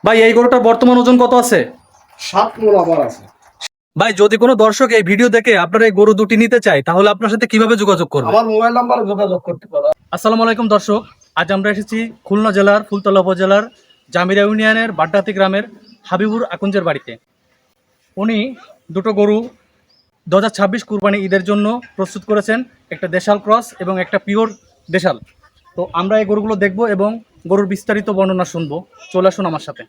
ভাই এই গরুটার বর্তমান ওজন কত আছে? 7 মণ আবার আছে। ভাই যদি কোনো দর্শক এই ভিডিও দেখে আপনার এই গরু দুটি নিতে চায় তাহলে আপনার সাথে কিভাবে যোগাযোগ করবে? আমার মোবাইল নাম্বারে যোগাযোগ করতে পারো। আসসালামু আলাইকুম দর্শক, আজ আমরা এসেছি খুলনা জেলার ফুলতলা উপজেলার জামিরা ইউনিয়নের বাড্ডাতি গ্রামের হাবিবুর আকুঞ্জের বাড়িতে। উনি দুটো গরু 2026 কুরবানি ঈদের জন্য প্রস্তুত করেছেন, একটা দেশাল ক্রস এবং একটা পিওর দেশাল। তো আমরা এই গরুগুলো দেখব এবং গরুর বিস্তারিত বর্ণনা শুনবো। চলে আসুন আমার সাথে।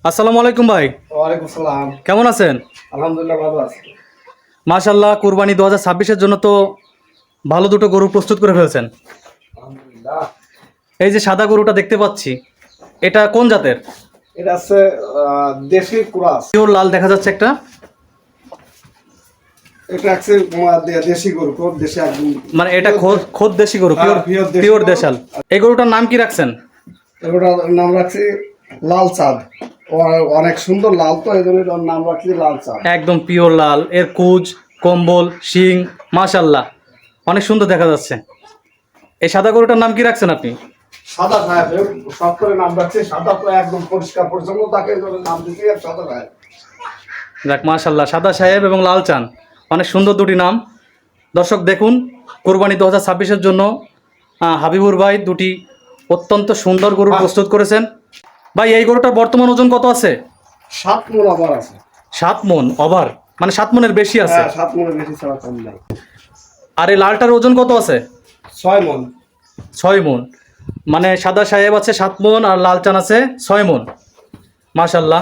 আসসালামু আলাইকুম ভাই, ওয়ালাইকুম আসসালাম। কেমন আছেন? আলহামদুলিল্লাহ ভালো আছি। মাশাআল্লাহ, কুরবানি 2026-এর জন্য তো ভালো দুটো গরু প্রস্তুত করে ফেলছেন। আলহামদুলিল্লাহ। এই যে সাদা গরুটা দেখতে পাচ্ছি, এটা কোন জাতের? এটা আছে দেশি ক্রস। পিওর লাল দেখা যাচ্ছে একটা, এটা আছে দেশি গরু, কোন দেশে একদম মানে এটা খোদ দেশি গরু, পিওর pure দেশি পিওর গরু। দেশাল। এই গরুটার নাম কি রাখছেন? এটার নাম রাখছি লাল চাঁদ। ও অনেক সুন্দর লাল, তো এই জন্য এটার নাম রাখছি লাল চাঁদ। একদম পিওর লাল, এর কুজ, কম্বল, শিং মাশাআল্লাহ অনেক সুন্দর দেখা যাচ্ছে। এই সাদা গরুটার নাম কি রাখছেন আপনি? সাদা সাহেব, সব করে নাম রাখছে সাদা, তো একদম পরিষ্কার পরিচ্ছন্ন তাকে নাম দিতে সাদা সাহেব। যাক মাশাআল্লাহ, সাদা সাহেব এবং লাল চান, অনেক সুন্দর দুটি নাম। দর্শক দেখুন, কুরবানি 2026-এর জন্য হাবিবুর ভাই দুটি অত্যন্ত সুন্দর গরু প্রস্তুত করেছেন। ভাই এই গরুটার বর্তমান ওজন কত আছে? 7 মণ আবার আছে। 7 মণ ওভার, মানে 7 মণের বেশি আছে। হ্যাঁ, 7 মণের বেশি ছাড়া কম নাই। আর এই লালটার ওজন কত আছে? 6 মণ। 6 মণ, মানে সাদা সাহেব আছে 7 মণ আর লাল চান আছে 6 মণ। মাশাআল্লাহ,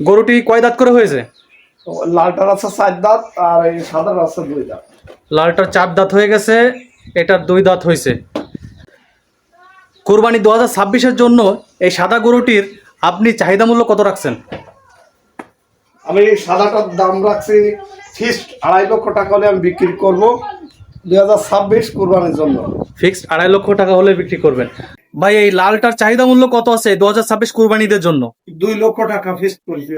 গরুটি কয় দাঁত করে হয়েছে? লালটার আছে 4 দাঁত আর এই সাদার আছে 2 দাঁত। লালটার 4 দাঁত হয়ে গেছে, এটার 2 দাঁত হয়েছে। কুরবানি 2026-এর জন্য এই সাদা গরুটির আপনি চাহিদা মূল্য কত রাখছেন? আমি সাদাটার দাম রাখছি ফিক্সড 2.5 লক্ষ টাকা হলে আমি বিক্রি করব 2026 কুরবানির জন্য। ফিক্সড 2.5 লক্ষ টাকা হলে বিক্রি করবেন। ভাই এই লালটার চাহিদা মূল্য কত আছে 2026 কুরবানিদের জন্য? 2 লক্ষ টাকা ফিক্সড করছি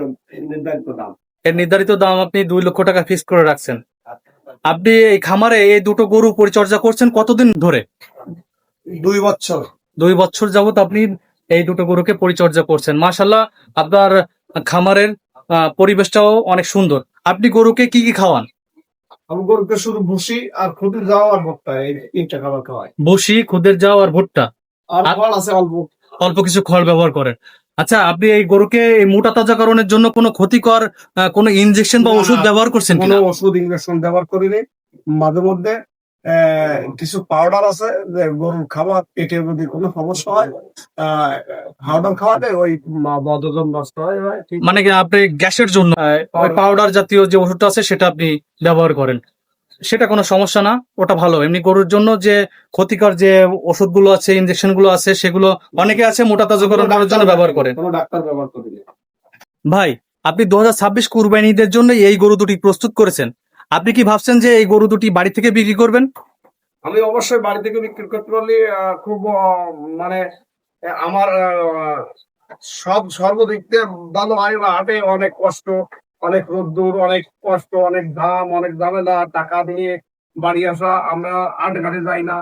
নির্ধারিত দাম। এর নির্ধারিত দাম আপনি 2 লক্ষ টাকা ফিক্স করে রাখছেন। আপনি এই খামারে এই দুটো গরু পরিচর্যা করছেন কতদিন ধরে? 2 বছর। 2 বছর যাবত আপনি এই দুটো গরুকে পরিচর্যা করছেন। মাশাআল্লাহ, আপনার খামারের পরিবেশটাও অনেক সুন্দর। আপনি গরুকে কি কি খাওয়ান? আমি গরুকে শুধু ভুসি আর খুঁটি যাওয়া আর ভুট্টা, এই 3টা খাবার খাওয়াই। বসি, খুদের যাও আর ভুট্টা, আর ফল আছে অল্প। অল্প কিছু খড় ব্যবহার করেন। আচ্ছা, আপনি এই গরুকে এই মোটা তাজাকরণের জন্য কোনো ক্ষতিকর কোনো ইনজেকশন বা ওষুধ ব্যবহার করছেন কোনো কিনা? ওষুধ ইনজেকশন ব্যবহার করিনি। মাঝে মধ্যে কিছু পাউডার আছে যে গরুর খাবার পেটে যদি কোনো সমস্যা হয়, পাউডার খাওয়ালে ওই বদহজম নষ্ট হয়। ঠিক মানে কি আপনি গ্যাসের জন্য ওই পাউডার জাতীয় যে ওষুধটা আছে সেটা আপনি ব্যবহার করেন, সেটা কোনো সমস্যা না, ওটা ভালো। এমনি গরুর জন্য যে ক্ষতিকর যে ওষুধগুলো আছে, ইনজেকশন গুলো আছে, সেগুলো অনেকে আছে মোটা তাজাকরণ করার জন্য ব্যবহার করেন। কোনো ডাক্তার ব্যবহার করিনি। ভাই আপনি 2026 কুরবানিদের জন্য এই গরু দুটি প্রস্তুত করেছেন, আপনি কি ভাবছেন যে এই গরু দুটি বাড়ি থেকে বিক্রি করবেন? আমি অবশ্যই বাড়ি থেকে বিক্রি করতে পারলে খুব মানে আমার সব সর্বদিক থেকে ভালো হয়। হাটে অনেক কষ্ট, অনেক রোদ্দুর, অনেক কষ্ট, অনেক দাম, অনেক ঝামেলা, টাকা দিয়ে বাড়ি আসা। আমরা হাট ঘাটে যাই না,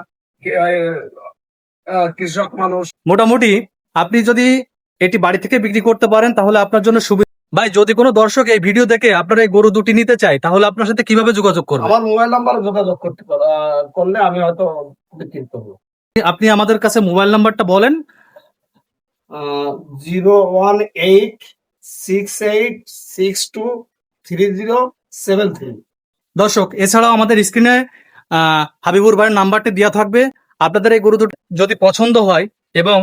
কৃষক মানুষ। মোটামুটি আপনি যদি এটি বাড়ি থেকে বিক্রি করতে পারেন তাহলে আপনার জন্য সুবিধা। ভাই যদি কোনো দর্শক এই ভিডিও দেখে আপনার এই গরু দুটি নিতে চায় তাহলে আপনার সাথে কিভাবে যোগাযোগ করবে? আমার মোবাইল নাম্বারে যোগাযোগ করতে করলে আমি হয়তো বিক্রি করবো। আপনি আমাদের কাছে মোবাইল নাম্বারটা বলেন। 01868623073। দর্শক এছাড়াও আমাদের স্ক্রিনে হাবিবুর ভাইয়ের নাম্বারটি দেওয়া থাকবে। আপনাদের এই গরু দুটি যদি পছন্দ হয় এবং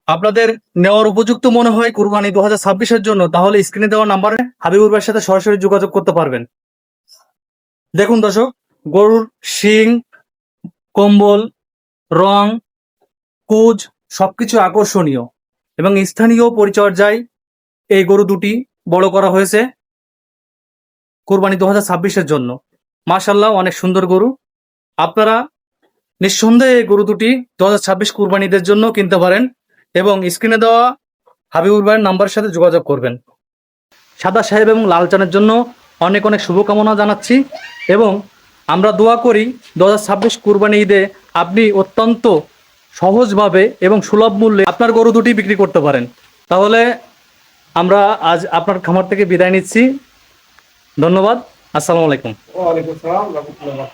আপনাদের নেওয়ার উপযুক্ত মনে হয় কুরবানি 2026-এর জন্য, তাহলে স্ক্রিনে দেওয়া নাম্বারে হাবিবুর ভাইয়ের সাথে সরাসরি যোগাযোগ করতে পারবেন। দেখুন দর্শক, গরুর শিং, কম্বল, রং, কুজ সবকিছু আকর্ষণীয় এবং স্থানীয় পরিচর্যায় এই গরু দুটি বড় করা হয়েছে কুরবানি 2026-এর জন্য। মাশাআল্লাহ, অনেক সুন্দর গরু। আপনারা নিঃসন্দেহে এই গরু দুটি 2026 কুরবানিদের জন্য কিনতে পারেন এবং স্ক্রিনে দেওয়া হাবিবুর ভাইয়ের নাম্বারের সাথে যোগাযোগ করবেন। সাদা সাহেব এবং লাল চানের জন্য অনেক অনেক শুভকামনা জানাচ্ছি এবং আমরা দোয়া করি 2026 কুরবানি ঈদে আপনি অত্যন্ত সহজভাবে এবং সুলভ মূল্যে আপনার গরু দুটি বিক্রি করতে পারেন। তাহলে আমরা আজ আপনার খামার থেকে বিদায় নিচ্ছি। ধন্যবাদ। আসসালামু আলাইকুম। ওয়ালাইকুম আসসালাম, রহমতুল্লাহ।